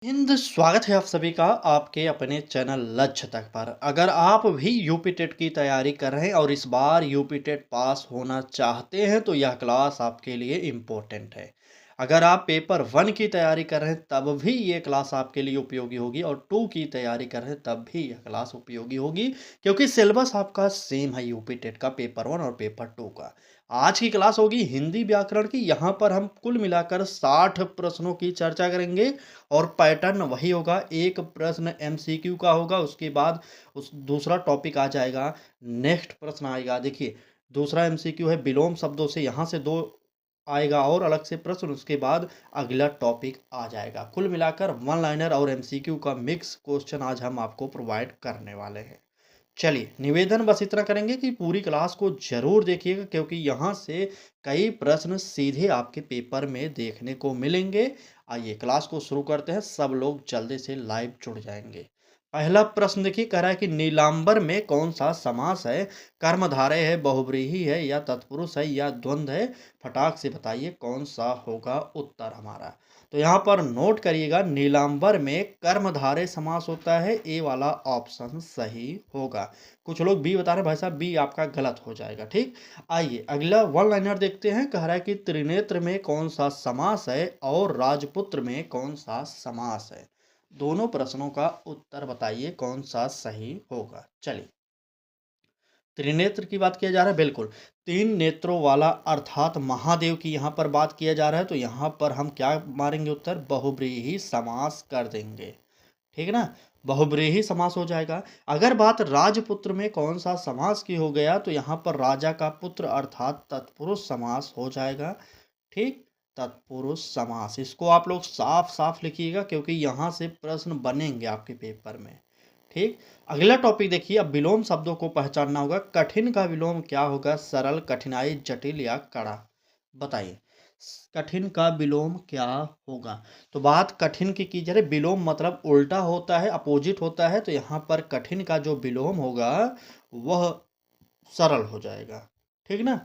हिंद स्वागत है आप सभी का आपके अपने चैनल लक्ष्य तक पर। अगर आप भी यूपी टेट की तैयारी कर रहे हैं और इस बार यूपी टेट पास होना चाहते हैं तो यह क्लास आपके लिए इम्पोर्टेंट है। अगर आप पेपर 1 की तैयारी कर रहे हैं तब भी ये क्लास आपके लिए उपयोगी होगी और 2 की तैयारी कर रहे हैं तब भी यह क्लास उपयोगी होगी, क्योंकि सिलेबस आपका सेम है यूपी टेट का पेपर 1 और पेपर 2 का। आज की क्लास होगी हिंदी व्याकरण की। यहाँ पर हम कुल मिलाकर 60 प्रश्नों की चर्चा करेंगे और पैटर्न वही होगा। एक प्रश्न एमसीक्यू का होगा, उसके बाद उस दूसरा टॉपिक आ जाएगा। नेक्स्ट प्रश्न आएगा, देखिए दूसरा एमसीक्यू है विलोम शब्दों से, यहाँ से दो आएगा और अलग से प्रश्न, उसके बाद अगला टॉपिक आ जाएगा। कुल मिलाकर वन लाइनर और एमसीक्यू का मिक्स क्वेश्चन आज हम आपको प्रोवाइड करने वाले हैं। चलिए, निवेदन बस इतना करेंगे कि पूरी क्लास को ज़रूर देखिएगा, क्योंकि यहाँ से कई प्रश्न सीधे आपके पेपर में देखने को मिलेंगे। आइए क्लास को शुरू करते हैं, सब लोग जल्दी से लाइव जुड़ जाएंगे। पहला प्रश्न देखिए, कह रहा है कि नीलांबर में कौन सा समास है? कर्मधारय है, बहुव्रीहि है, या तत्पुरुष है, या द्वंद्व है? फटाक से बताइए कौन सा होगा उत्तर हमारा। तो यहाँ पर नोट करिएगा, नीलांबर में कर्मधारय समास होता है, ए वाला ऑप्शन सही होगा। कुछ लोग बी बता रहे हैं, भाई साहब बी आपका गलत हो जाएगा। ठीक, आइए अगला वन लाइनर देखते हैं। कह रहा है कि त्रिनेत्र में कौन सा समास है और राजपुत्र में कौन सा समास है? दोनों प्रश्नों का उत्तर बताइए कौन सा सही होगा। चलिए, त्रिनेत्र की बात किया जा रहा है, बिल्कुल तीन नेत्रों वाला अर्थात महादेव की यहाँ पर बात किया जा रहा है, तो यहाँ पर हम क्या मारेंगे उत्तर? बहुब्रीहि समास कर देंगे। ठीक है ना, बहुब्रीहि समास हो जाएगा। अगर बात राजपुत्र में कौन सा समास की हो गया, तो यहाँ पर राजा का पुत्र अर्थात तत्पुरुष समास हो जाएगा। ठीक, तत्पुरुष समास, इसको आप लोग साफ साफ लिखिएगा, क्योंकि यहाँ से प्रश्न बनेंगे आपके पेपर में। ठीक, अगला टॉपिक देखिए, अब विलोम शब्दों को पहचानना होगा। कठिन का विलोम क्या होगा? सरल, कठिनाई, जटिल या कड़ा? बताइए, कठिन का विलोम क्या होगा? तो बात कठिन की जा रही, विलोम मतलब उल्टा होता है, अपोजिट होता है, तो यहाँ पर कठिन का जो विलोम होगा वह सरल हो जाएगा। ठीक ना,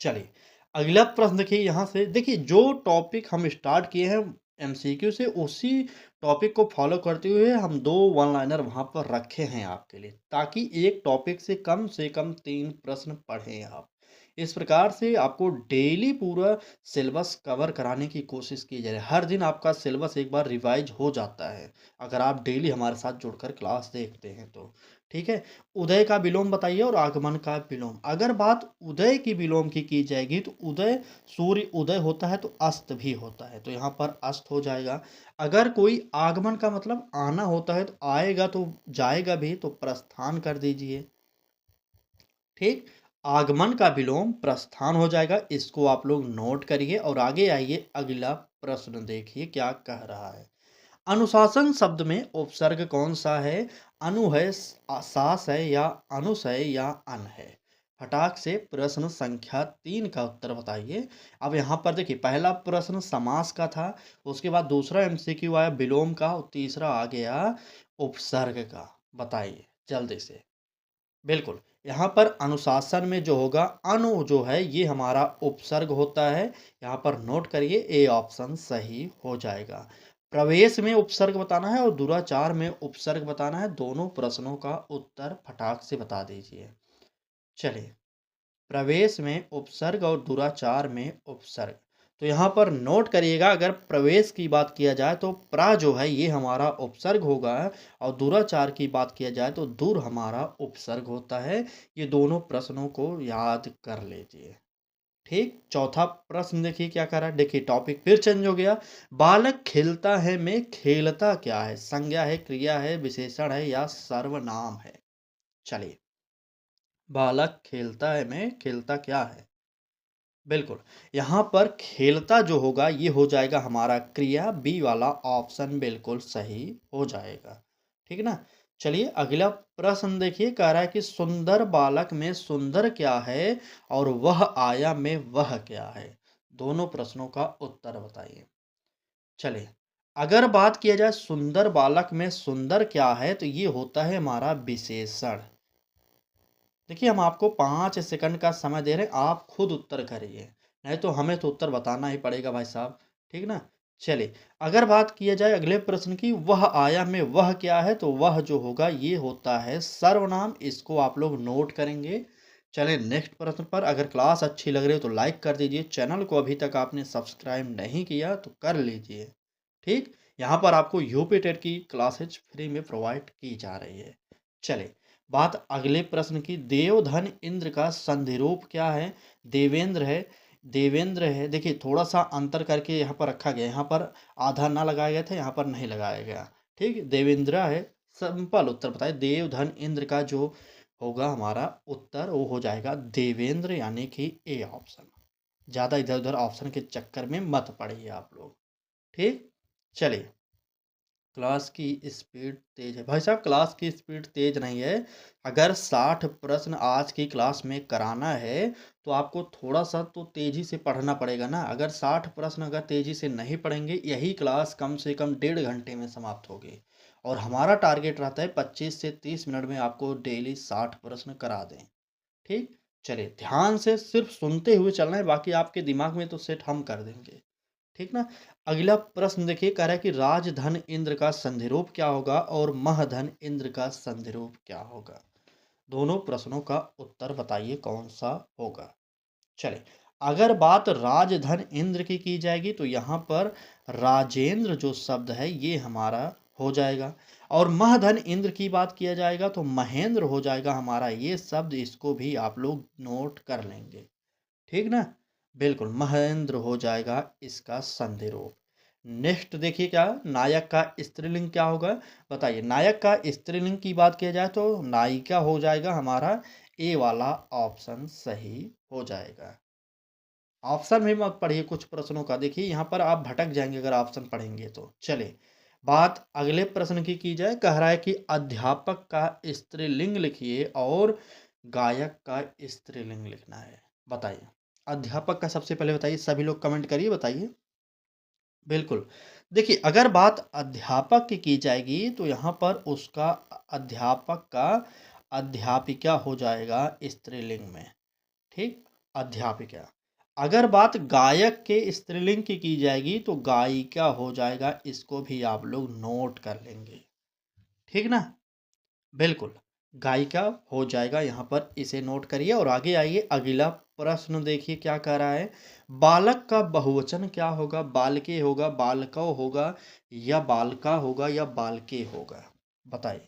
चलिए अगला प्रश्न देखिए। यहाँ से देखिए, जो टॉपिक हम स्टार्ट किए हैं एमसीक्यू से, उसी टॉपिक को फॉलो करते हुए हम दो वन लाइनर वहाँ पर रखे हैं आपके लिए, ताकि एक टॉपिक से कम 3 प्रश्न पढ़ें आप। इस प्रकार से आपको डेली पूरा सिलेबस कवर कराने की कोशिश की जा रही है। हर दिन आपका सिलेबस एक बार रिवाइज हो जाता है, अगर आप डेली हमारे साथ जुड़कर क्लास देखते हैं तो। ठीक है, उदय का विलोम बताइए और आगमन का विलोम। अगर बात उदय की विलोम की जाएगी, तो उदय, सूर्य उदय होता है तो अस्त भी होता है, तो यहाँ पर अस्त हो जाएगा। अगर कोई आगमन का मतलब आना होता है, तो आएगा तो जाएगा भी, तो प्रस्थान कर दीजिए। ठीक, आगमन का विलोम प्रस्थान हो जाएगा, इसको आप लोग नोट करिए और आगे आइए। अगला प्रश्न देखिए क्या कह रहा है। अनुशासन शब्द में उपसर्ग कौन सा है? अनु है, सास है, या अनुस है, या अन है? फटाक से प्रश्न संख्या 3 का उत्तर बताइए। अब यहाँ पर देखिए, पहला प्रश्न समास का था, उसके बाद दूसरा एमसीक्यू आया विलोम का, और तीसरा आ गया उपसर्ग का। बताइए जल्दी से। बिल्कुल, यहाँ पर अनुशासन में जो होगा, अनु जो है ये हमारा उपसर्ग होता है। यहाँ पर नोट करिए, ए ऑप्शन सही हो जाएगा। प्रवेश में उपसर्ग बताना है और दुराचार में उपसर्ग बताना है, दोनों प्रश्नों का उत्तर फटाक से बता दीजिए। चलिए, प्रवेश में उपसर्ग और दुराचार में उपसर्ग, तो यहाँ पर नोट करिएगा, अगर प्रवेश की बात किया जाए तो प्रा जो है ये हमारा उपसर्ग होगा, और दुराचार की बात किया जाए तो दूर हमारा उपसर्ग होता है। ये दोनों प्रश्नों को याद कर लीजिए। ठीक, चौथा प्रश्न देखिए क्या कर रहा है। देखिए टॉपिक फिर चेंज हो गया। बालक खेलता है में खेलता क्या है? संज्ञा है, क्रिया है, विशेषण है, या सर्वनाम है? चलिए, बालक खेलता है में खेलता क्या है? बिल्कुल, यहाँ पर खेलता जो होगा ये हो जाएगा हमारा क्रिया, बी वाला ऑप्शन बिल्कुल सही हो जाएगा। ठीक है ना, चलिए अगला प्रश्न देखिए, कह रहा है कि सुंदर बालक में सुंदर क्या है और वह आया में वह क्या है? दोनों प्रश्नों का उत्तर बताइए। चलिए, अगर बात किया जाए सुंदर बालक में सुंदर क्या है, तो ये होता है हमारा विशेषण। देखिए, हम आपको 5 सेकंड का समय दे रहे हैं, आप खुद उत्तर करिए, नहीं तो हमें तो उत्तर बताना ही पड़ेगा भाई साहब। ठीक ना, चलिए, अगर बात किया जाए अगले प्रश्न की, वह आया में वह क्या है, तो वह जो होगा ये होता है सर्वनाम। इसको आप लोग नोट करेंगे। चलें नेक्स्ट प्रश्न पर। अगर क्लास अच्छी लग रही हो तो लाइक कर दीजिए। चैनल को अभी तक आपने सब्सक्राइब नहीं किया तो कर लीजिए। ठीक, यहाँ पर आपको यूपी टेट की क्लासेज फ्री में प्रोवाइड की जा रही है। चले, बात अगले प्रश्न की। देवधन इंद्र का संधि रूप क्या है? देवेंद्र है, देवेंद्र है। देखिए थोड़ा सा अंतर करके यहाँ पर रखा गया, यहाँ पर आधा ना लगाया गया था, यहाँ पर नहीं लगाया गया। ठीक, देवेंद्र है। सिंपल उत्तर बताए, देवधन इंद्र का जो होगा हमारा उत्तर वो हो जाएगा देवेंद्र, यानी कि ए ऑप्शन। ज़्यादा इधर उधर ऑप्शन के चक्कर में मत पड़िए आप लोग। ठीक, चलिए। क्लास की स्पीड तेज है भाई साहब, क्लास की स्पीड तेज नहीं है। अगर 60 प्रश्न आज की क्लास में कराना है तो आपको थोड़ा सा तो तेजी से पढ़ना पड़ेगा ना। अगर 60 प्रश्न अगर तेजी से नहीं पढ़ेंगे, यही क्लास कम से कम 1.5 घंटे में समाप्त होगी। और हमारा टारगेट रहता है 25 से 30 मिनट में आपको डेली 60 प्रश्न करा दें। ठीक, चलिए ध्यान से सिर्फ सुनते हुए चलना है, बाकी आपके दिमाग में तो सेट हम कर देंगे। ठीक ना। अगला प्रश्न देखिए, कह रहा है कि राजधन इंद्र का संधिरूप क्या होगा और महधन इंद्र का संधिरूप क्या होगा। दोनों प्रश्नों का उत्तर बताइए कौन सा होगा। चले, अगर बात राजधन इंद्र की जाएगी तो यहाँ पर राजेंद्र जो शब्द है ये हमारा हो जाएगा। और महधन इंद्र की बात किया जाएगा तो महेंद्र हो जाएगा हमारा ये शब्द। इसको भी आप लोग नोट कर लेंगे। ठीक ना, बिल्कुल महेंद्र हो जाएगा इसका संधि रूप। नेक्स्ट देखिए, क्या नायक का स्त्रीलिंग क्या होगा, बताइए। नायक का स्त्रीलिंग की बात किया जाए तो नायिका हो जाएगा हमारा। ए वाला ऑप्शन सही हो जाएगा। ऑप्शन में मत पढ़िए कुछ प्रश्नों का, देखिए यहाँ पर आप भटक जाएंगे अगर ऑप्शन पढ़ेंगे तो। चले, बात अगले प्रश्न की जाए। कह रहा है कि अध्यापक का स्त्रीलिंग लिखिए और गायक का स्त्रीलिंग लिखना है। बताइए, अध्यापक का सबसे पहले बताइए, सभी लोग कमेंट करिए, बताइए। बिल्कुल, देखिए अगर बात अध्यापक की जाएगी तो यहाँ पर उसका अध्यापक का अध्यापिका हो जाएगा स्त्रीलिंग में। ठीक, अध्यापिका। अगर बात गायक के स्त्रीलिंग की जाएगी तो गायिका हो जाएगा। इसको भी आप लोग नोट कर लेंगे। ठीक ना, बिल्कुल गायिका हो जाएगा यहाँ पर, इसे नोट करिए और आगे आइए। अगला प्रश्न देखिए क्या कह रहा है। बालक का बहुवचन क्या होगा? बालके होगा, बालको होगा, या बालका होगा, या बालके होगा। बताइए।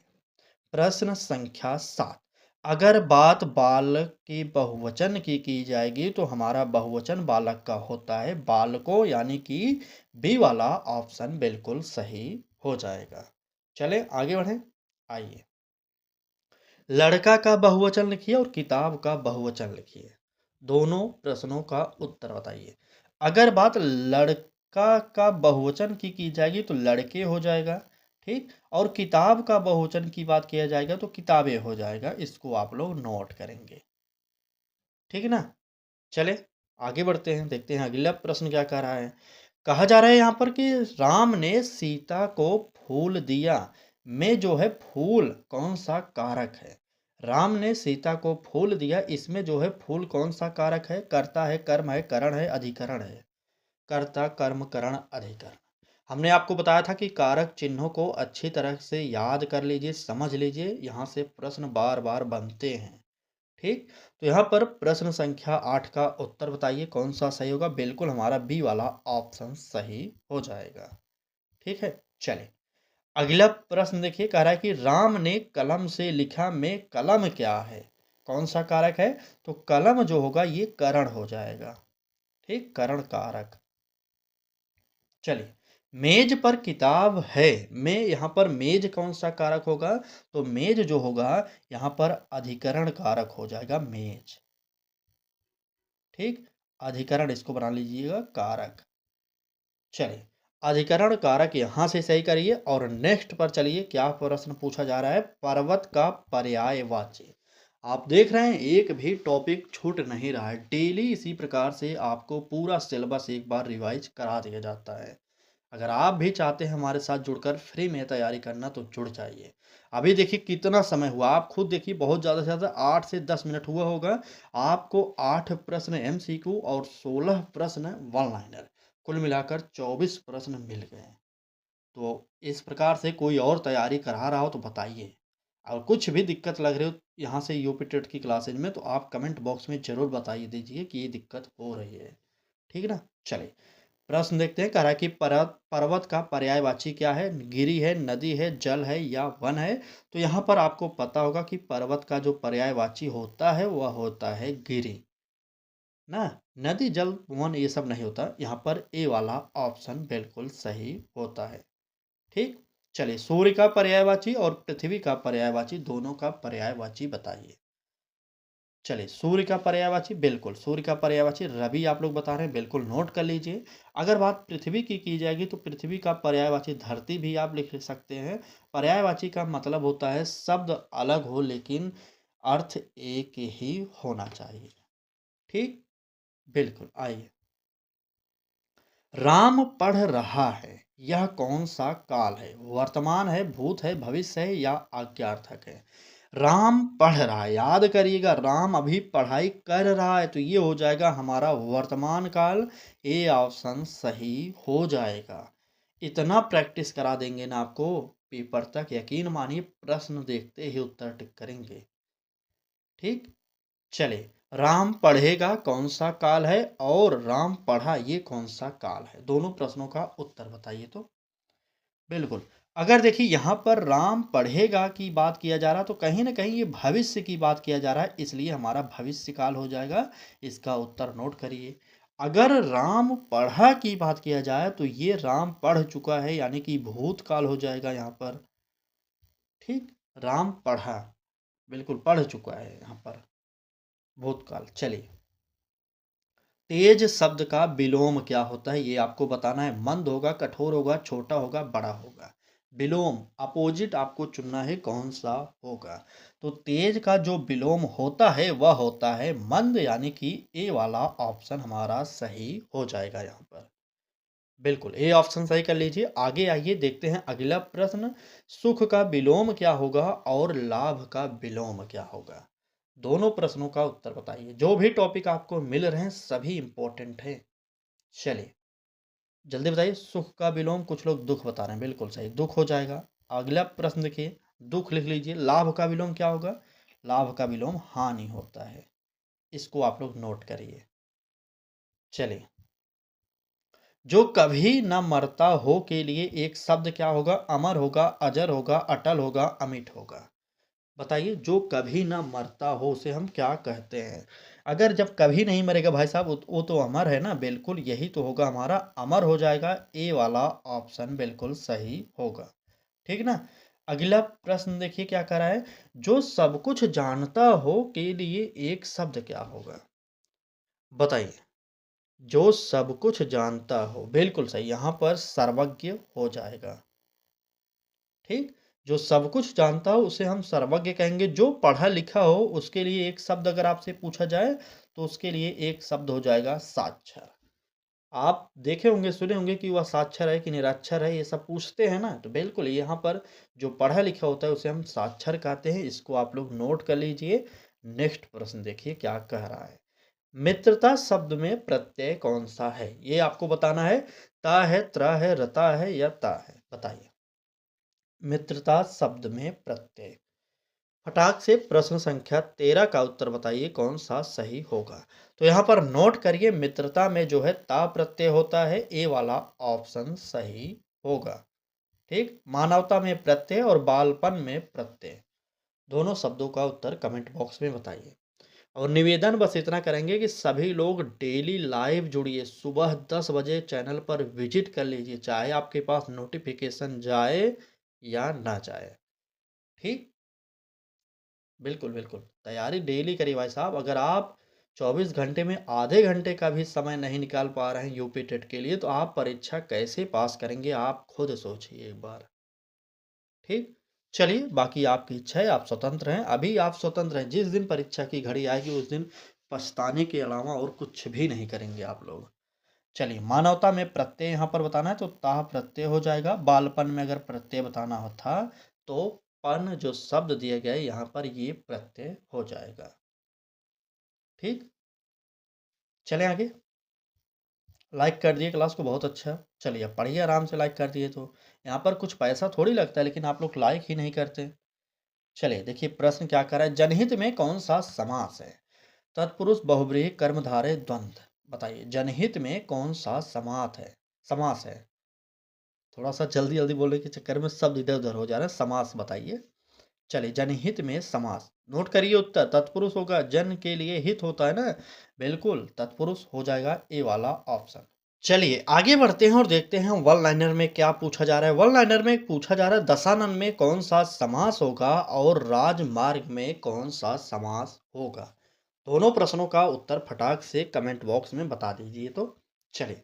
प्रश्न संख्या 7। अगर बात बालक के बहुवचन की जाएगी तो हमारा बहुवचन बालक का होता है बालको, यानी कि बी वाला ऑप्शन बिल्कुल सही हो जाएगा। चले आगे बढ़े, आइए। लड़का का बहुवचन लिखिए और किताब का बहुवचन लिखिए। दोनों प्रश्नों का उत्तर बताइए। अगर बात लड़का का बहुवचन की जाएगी तो लड़के हो जाएगा। ठीक, और किताब का बहुवचन की बात किया जाएगा तो किताबें हो जाएगा। इसको आप लोग नोट करेंगे। ठीक है ना, चले आगे बढ़ते हैं, देखते हैं अगला प्रश्न क्या कह रहा है। कहा जा रहा है यहाँ पर कि राम ने सीता को फूल दिया में जो है फूल कौन सा कारक है। राम ने सीता को फूल दिया, इसमें जो है फूल कौन सा कारक है? कर्ता है, कर्म है, करण है, अधिकरण है। कर्ता, कर्म, करण, अधिकरण। हमने आपको बताया था कि कारक चिन्हों को अच्छी तरह से याद कर लीजिए, समझ लीजिए, यहाँ से प्रश्न बार बार बनते हैं। ठीक, तो यहाँ पर प्रश्न संख्या 8 का उत्तर बताइए कौन सा सही होगा। बिल्कुल हमारा बी वाला ऑप्शन सही हो जाएगा। ठीक है, चलिए अगला प्रश्न देखिए। कह रहा है कि राम ने कलम से लिखा में कलम क्या है? कौन सा कारक है? तो कलम जो होगा ये करण हो जाएगा। ठीक, करण कारक। चलिए, मेज पर किताब है में यहाँ पर मेज कौन सा कारक होगा? तो मेज जो होगा यहाँ पर अधिकरण कारक हो जाएगा, मेज। ठीक, अधिकरण इसको बना लीजिएगा कारक। चलिए, अधिकरण कारक यहां से सही करिए और नेक्स्ट पर चलिए। क्या प्रश्न पूछा जा रहा है? पर्वत का पर्यायवाची। आप देख रहे हैं एक भी टॉपिक छूट नहीं रहा है। डेली इसी प्रकार से आपको पूरा सिलेबस एक बार रिवाइज करा दिया जाता है। अगर आप भी चाहते हैं हमारे साथ जुड़कर फ्री में तैयारी करना तो जुड़ जाइए। अभी देखिए कितना समय हुआ, आप खुद देखिए, बहुत ज़्यादा से ज़्यादा 8 से 10 मिनट हुआ होगा। आपको 8 प्रश्न एमसीक्यू और 16 प्रश्न वन लाइनर, कुल मिलाकर 24 प्रश्न मिल गए। तो इस प्रकार से कोई और तैयारी करा रहा हो तो बताइए, और कुछ भी दिक्कत लग रही हो यहाँ से यूपी टेट की क्लासेज में, तो आप कमेंट बॉक्स में ज़रूर बताइए दीजिए कि ये दिक्कत हो रही है। ठीक है ना? चलिए, प्रश्न देखते हैं। कह रहा है कि पर्वत का पर्यायवाची क्या है? गिरी है, नदी है, जल है या वन है? तो यहाँ पर आपको पता होगा कि पर्वत का जो पर्यायवाची होता है वह होता है गिरी ना। नदी, जल, वन ये सब नहीं होता। यहाँ पर ए वाला ऑप्शन बिल्कुल सही होता है। ठीक। चलिए, सूर्य का पर्यायवाची और पृथ्वी का पर्यायवाची, दोनों का पर्यायवाची बताइए। चलिए, सूर्य का पर्यायवाची, बिल्कुल सूर्य का पर्यायवाची रवि आप लोग बता रहे हैं, बिल्कुल नोट कर लीजिए। अगर बात पृथ्वी की जाएगी तो पृथ्वी का पर्यायवाची धरती भी आप लिख सकते हैं। पर्यायवाची का मतलब होता है शब्द अलग हो लेकिन अर्थ एक ही होना चाहिए। ठीक। बिल्कुल, आइए। राम पढ़ रहा है, यह कौन सा काल है? वर्तमान है, भूत है, भविष्य है या आज्ञार्थक है? राम पढ़ रहा है, याद करिएगा, राम अभी पढ़ाई कर रहा है, तो ये हो जाएगा हमारा वर्तमान काल। ए ऑप्शन सही हो जाएगा। इतना प्रैक्टिस करा देंगे ना आपको, पेपर तक यकीन मानिए प्रश्न देखते ही उत्तर टिक करेंगे। ठीक। चले, राम पढ़ेगा कौन सा काल है और राम पढ़ा ये कौन सा काल है? दोनों प्रश्नों का उत्तर बताइए। तो बिल्कुल, अगर देखिए यहाँ पर राम पढ़ेगा की बात किया जा रहा तो कहीं ना कहीं ये भविष्य की बात किया जा रहा है, इसलिए हमारा भविष्य काल हो जाएगा। इसका उत्तर नोट करिए। अगर राम पढ़ा की बात किया जाए तो ये राम पढ़ चुका है, यानी कि भूतकाल हो जाएगा यहाँ पर। ठीक। राम पढ़ा, बिल्कुल पढ़ चुका है यहाँ पर, भूतकाल। चलिए, तेज शब्द का विलोम क्या होता है ये आपको बताना है। मंद होगा, कठोर होगा, छोटा होगा, बड़ा होगा? विलोम अपोजिट आपको चुनना है कौन सा होगा। तो तेज का जो विलोम होता है वह होता है मंद, यानी कि ए वाला ऑप्शन हमारा सही हो जाएगा यहाँ पर। बिल्कुल, ए ऑप्शन सही कर लीजिए। आगे आइए, देखते हैं अगला प्रश्न। सुख का विलोम क्या होगा और लाभ का विलोम क्या होगा? दोनों प्रश्नों का उत्तर बताइए। जो भी टॉपिक आपको मिल रहे हैं सभी इंपॉर्टेंट है। चलिए, जल्दी बताइए। सुख का विलोम, कुछ लोग दुख बता रहे हैं, बिल्कुल सही, दुख हो जाएगा। अगला प्रश्न देखिए, दुख लिख लीजिए। लाभ का विलोम क्या होगा? लाभ का विलोम हानि होता है। इसको आप लोग नोट करिए। चलिए, जो कभी न मरता हो के लिए एक शब्द क्या होगा? अमर होगा, अजर होगा, अटल होगा, अमिट होगा? बताइए, जो कभी ना मरता हो उसे हम क्या कहते हैं? अगर जब कभी नहीं मरेगा भाई साहब, वो तो अमर है ना। बिल्कुल, यही तो होगा हमारा, अमर हो जाएगा। ए वाला ऑप्शन बिल्कुल सही होगा। ठीक ना। अगला प्रश्न देखिए क्या कह रहा है। जो सब कुछ जानता हो के लिए एक शब्द क्या होगा? बताइए। जो सब कुछ जानता हो, बिल्कुल सही, यहाँ पर सर्वज्ञ हो जाएगा। ठीक। जो सब कुछ जानता हो उसे हम सर्वज्ञ कहेंगे। जो पढ़ा लिखा हो उसके लिए एक शब्द अगर आपसे पूछा जाए तो उसके लिए एक शब्द हो जाएगा साक्षर। आप देखे होंगे, सुने होंगे कि वह साक्षर है कि निरक्षर है, ये सब पूछते हैं ना। तो बिल्कुल यहाँ पर जो पढ़ा लिखा होता है उसे हम साक्षर कहते हैं। इसको आप लोग नोट कर लीजिए। नेक्स्ट प्रश्न देखिए क्या कह रहा है। मित्रता शब्द में प्रत्यय कौन सा है? ये आपको बताना है। ता है, त्र है, रता है या ता है? बताइए। मित्रता शब्द में प्रत्यय। फटाक से प्रश्न संख्या 13 का उत्तर बताइए कौन सा सही होगा। तो यहाँ पर नोट करिए, मित्रता में जो है ता प्रत्यय होता है। ए वाला ऑप्शन सही होगा। ठीक। मानवता में प्रत्यय और बालपन में प्रत्यय, दोनों शब्दों का उत्तर कमेंट बॉक्स में बताइए। और निवेदन बस इतना करेंगे कि सभी लोग डेली लाइव जुड़िए। सुबह 10 बजे चैनल पर विजिट कर लीजिए, चाहे आपके पास नोटिफिकेशन जाए या ना जाए। ठीक। बिल्कुल, बिल्कुल। तैयारी डेली करिए भाई साहब। अगर आप 24 घंटे में आधे घंटे का भी समय नहीं निकाल पा रहे हैं यूपी टेट के लिए, तो आप परीक्षा कैसे पास करेंगे? आप खुद सोचिए एक बार। ठीक। चलिए, बाकी आपकी इच्छा है, आप स्वतंत्र हैं। अभी आप स्वतंत्र हैं, जिस दिन परीक्षा की घड़ी आएगी उस दिन पछताने के अलावा और कुछ भी नहीं करेंगे आप लोग। चलिए, मानवता में प्रत्यय यहाँ पर बताना है तो ताह प्रत्यय हो जाएगा। बालपन में अगर प्रत्यय बताना होता तो पन जो शब्द दिए गए यहाँ पर ये प्रत्यय हो जाएगा। ठीक। चलें आगे। लाइक कर दिए क्लास को, बहुत अच्छा। चलिए अब पढ़िए आराम से, लाइक कर दिए तो। यहाँ पर कुछ पैसा थोड़ी लगता है, लेकिन आप लोग लाइक ही नहीं करते। चलिए देखिए प्रश्न क्या कर रहा है, जनहित में कौन सा समास है? तत्पुरुष बहुव्रीहि कर्मधारय द्वंद्व। बताइए जनहित में कौन सा समास है? थोड़ा सा जल्दी जल्दी बोलने के चक्कर में शब्द इधर उधर हो जा रहा है। समास बताइए। चलिए जनहित में समास, नोट करिए उत्तर। तत्पुरुष होगा, जन के लिए हित होता है ना, बिल्कुल तत्पुरुष हो जाएगा ए वाला ऑप्शन। चलिए आगे बढ़ते हैं और देखते हैं वन लाइनर में क्या पूछा जा रहा है। वन लाइनर में पूछा जा रहा है दशानन में कौन सा समास होगा और राजमार्ग में कौन सा समास होगा। दोनों प्रश्नों का उत्तर फटाक से कमेंट बॉक्स में बता दीजिए। तो चलिए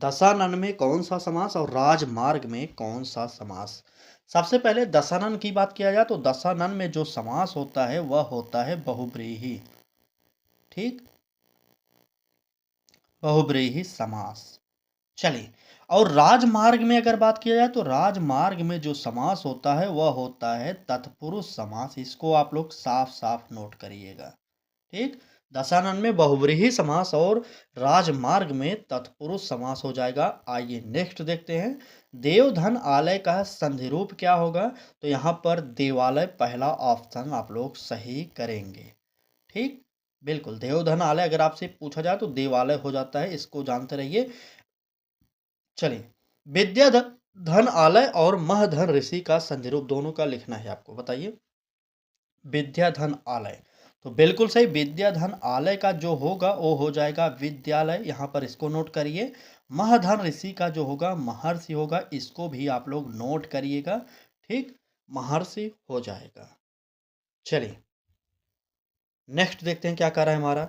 दशानन में कौन सा समास और राजमार्ग में कौन सा समास। सबसे पहले दशानन की बात किया जाए तो दशानन में जो समास होता है वह होता है बहुब्रीहि। ठीक, बहुब्रीहि समास। चलिए और राजमार्ग में अगर बात किया जाए तो राजमार्ग में जो समास होता है वह होता है तत्पुरुष समास। इसको आप लोग साफ साफ नोट करिएगा। ठीक, दशानन में बहुव्रीहि समास और राजमार्ग में तत्पुरुष समास हो जाएगा। आइए नेक्स्ट देखते हैं, देवधन आलय का संधि रूप क्या होगा। तो यहाँ पर देवालय पहला ऑप्शन आप लोग सही करेंगे। ठीक, बिल्कुल देवधन आलय अगर आपसे पूछा जाए तो देवालय हो जाता है, इसको जानते रहिए। चलिए विद्या धन आलय और महधन ऋषि का संधि रूप दोनों का लिखना है आपको। बताइए विद्याधन आलय, तो बिल्कुल सही, विद्याधन आलय का जो होगा वो हो जाएगा विद्यालय, यहाँ पर इसको नोट करिए। महधन ऋषि का जो होगा महर्षि होगा, इसको भी आप लोग नोट करिएगा। ठीक, महर्षि हो जाएगा। चलिए नेक्स्ट देखते हैं क्या कर रहा है हमारा।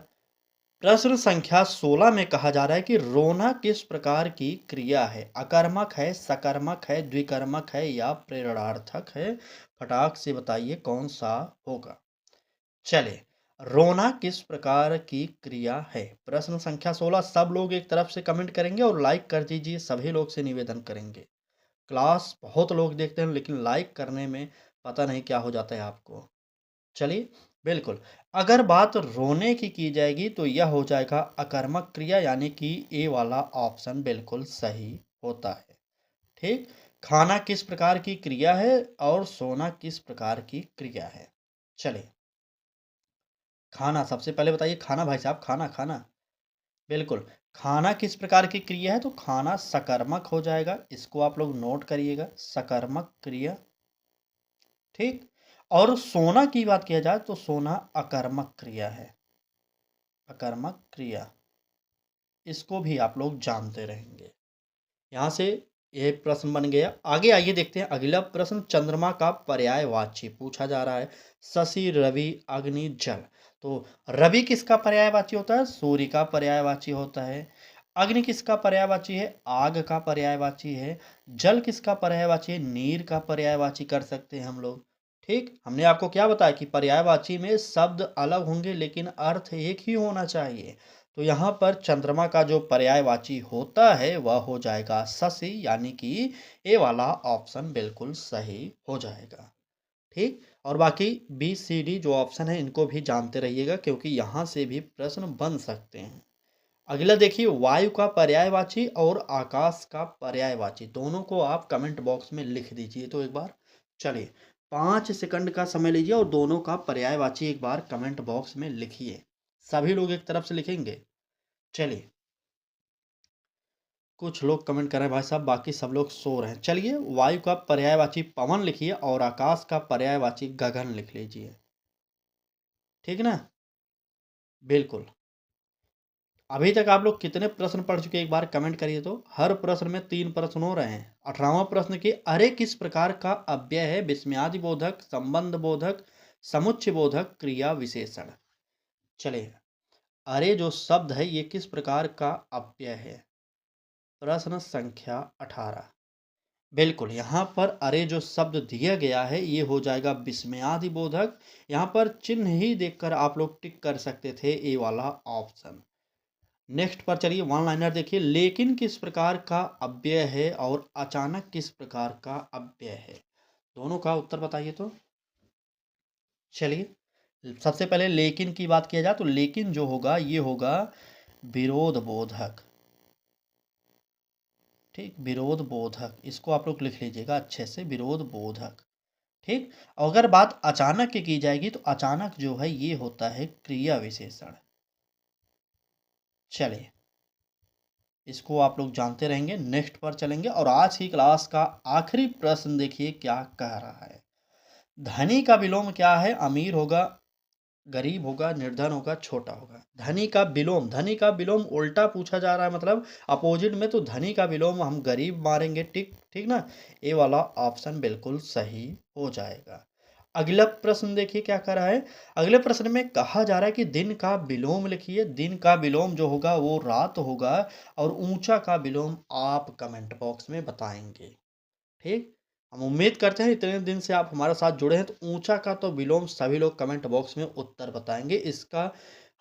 प्रश्न संख्या 16 में कहा जा रहा है कि रोना किस प्रकार की क्रिया है। अकर्मक है, सकर्मक है, द्विकर्मक है या प्रेरणार्थक है। फटाक से बताइए कौन सा होगा। चलिए रोना किस प्रकार की क्रिया है, प्रश्न संख्या 16। सब लोग एक तरफ से कमेंट करेंगे और लाइक कर दीजिए, सभी लोग से निवेदन करेंगे। क्लास बहुत लोग देखते हैं लेकिन लाइक करने में पता नहीं क्या हो जाता है आपको। चलिए बिल्कुल, अगर बात रोने की जाएगी तो यह हो जाएगा अकर्मक क्रिया, यानी कि ए वाला ऑप्शन बिल्कुल सही होता है। ठीक, खाना किस प्रकार की क्रिया है और सोना किस प्रकार की क्रिया है। चलिए खाना सबसे पहले बताइए, खाना भाई साहब, खाना खाना बिल्कुल, खाना किस प्रकार की क्रिया है। तो खाना सकर्मक हो जाएगा, इसको आप लोग नोट करिएगा, सकर्मक क्रिया। ठीक, और सोना की बात किया जाए तो सोना अकर्मक क्रिया है, अकर्मक क्रिया, इसको भी आप लोग जानते रहेंगे। यहाँ से यह प्रश्न बन गया। आगे आइए देखते हैं अगला प्रश्न, चंद्रमा का पर्यायवाची पूछा जा रहा है। शशि, रवि, अग्नि, जल। तो रवि किसका पर्यायवाची होता है, सूर्य का पर्यायवाची होता है। अग्नि किसका पर्यायवाची है, आग का पर्यायवाची है। जल किसका पर्यायवाची है, नीर का पर्यायवाची कर सकते हैं हम लोग। ठीक, हमने आपको क्या बताया कि पर्यायवाची में शब्द अलग होंगे लेकिन अर्थ एक ही होना चाहिए। तो यहाँ पर चंद्रमा का जो पर्यायवाची होता है वह हो जाएगा शशि, यानी कि ए वाला ऑप्शन बिल्कुल सही हो जाएगा। ठीक, और बाकी बी सी डी जो ऑप्शन है इनको भी जानते रहिएगा क्योंकि यहाँ से भी प्रश्न बन सकते हैं। अगला देखिए, वायु का पर्यायवाची और आकाश का पर्यायवाची, दोनों को आप कमेंट बॉक्स में लिख दीजिए। तो एक बार चलिए 5 सेकंड का समय लीजिए और दोनों का पर्यायवाची एक बार कमेंट बॉक्स में लिखिए। सभी लोग एक तरफ से लिखेंगे। चलिए कुछ लोग कमेंट कर रहे हैं भाई साहब, बाकी सब लोग सो रहे हैं। चलिए वायु का पर्यायवाची पवन लिखिए और आकाश का पर्यायवाची गगन लिख लीजिए। ठीक ना, बिल्कुल। अभी तक आप लोग कितने प्रश्न पढ़ चुके एक बार कमेंट करिए। तो हर प्रश्न में 3 प्रश्न हो रहे हैं। 18वां प्रश्न की अरे किस प्रकार का अव्यय है, विस्मयादि बोधक, संबंध बोधक, समुच्चय बोधक, क्रिया विशेषण। चलिए अरे जो शब्द है ये किस प्रकार का अव्यय है, प्रश्न संख्या 18। बिल्कुल, यहाँ पर अरे जो शब्द दिया गया है ये हो जाएगा विस्मयादि बोधक। यहाँ पर चिन्ह ही देखकर आप लोग टिक कर सकते थे ए वाला ऑप्शन। नेक्स्ट पर चलिए वन लाइनर देखिए, लेकिन किस प्रकार का अव्यय है और अचानक किस प्रकार का अव्यय है, दोनों का उत्तर बताइए। तो चलिए सबसे पहले लेकिन की बात किया जाए तो लेकिन जो होगा ये होगा विरोध बोधक। ठीक, विरोध बोधक, इसको आप लोग लिख लीजिएगा अच्छे से, विरोध बोधक। ठीक, अगर बात अचानक की जाएगी तो अचानक जो है ये होता है क्रिया विशेषण। चलिए, इसको आप लोग जानते रहेंगे। नेक्स्ट पर चलेंगे और आज की क्लास का आखिरी प्रश्न देखिए क्या कह रहा है। धनी का विलोम क्या है? अमीर होगा, गरीब होगा, निर्धन होगा, छोटा होगा। धनी का विलोम, धनी का विलोम उल्टा पूछा जा रहा है, मतलब अपोजिट में, तो धनी का विलोम हम गरीब मारेंगे। ठीक ठीक ना, ये वाला ऑप्शन बिल्कुल सही हो जाएगा। अगला प्रश्न देखिए क्या कर रहा है। अगले प्रश्न में कहा जा रहा है कि दिन का विलोम लिखिए। दिन का विलोम जो होगा वो रात होगा, और ऊंचा का विलोम आप कमेंट बॉक्स में बताएंगे। ठीक, हम उम्मीद करते हैं इतने दिन से आप हमारे साथ जुड़े हैं, तो ऊंचा का तो विलोम सभी लोग कमेंट बॉक्स में उत्तर बताएंगे। इसका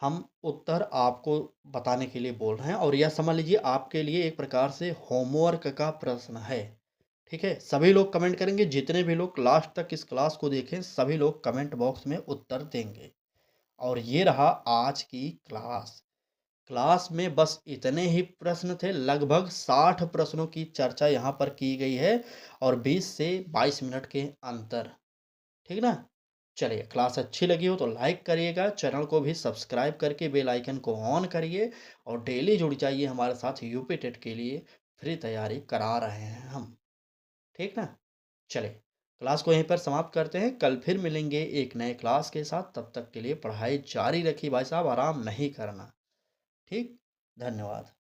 हम उत्तर आपको बताने के लिए बोल रहे हैं, और यह समझ लीजिए आपके लिए एक प्रकार से होमवर्क का प्रश्न है। ठीक है, सभी लोग कमेंट करेंगे, जितने भी लोग लास्ट तक इस क्लास को देखें सभी लोग कमेंट बॉक्स में उत्तर देंगे। और ये रहा आज की क्लास। क्लास में बस इतने ही प्रश्न थे, लगभग 60 प्रश्नों की चर्चा यहाँ पर की गई है, और 20 से 22 मिनट के अंतर। ठीक ना, चलिए, क्लास अच्छी लगी हो तो लाइक करिएगा, चैनल को भी सब्सक्राइब करके बेल आइकन को ऑन करिए, और डेली जुड़ जाइए हमारे साथ। यूपी टेट के लिए फ्री तैयारी करा रहे हैं हम। ठीक ना, चलिए, क्लास को यहीं पर समाप्त करते हैं। कल फिर मिलेंगे एक नए क्लास के साथ। तब तक के लिए पढ़ाई जारी रखिए भाई साहब, आराम नहीं करना। ठीक, धन्यवाद।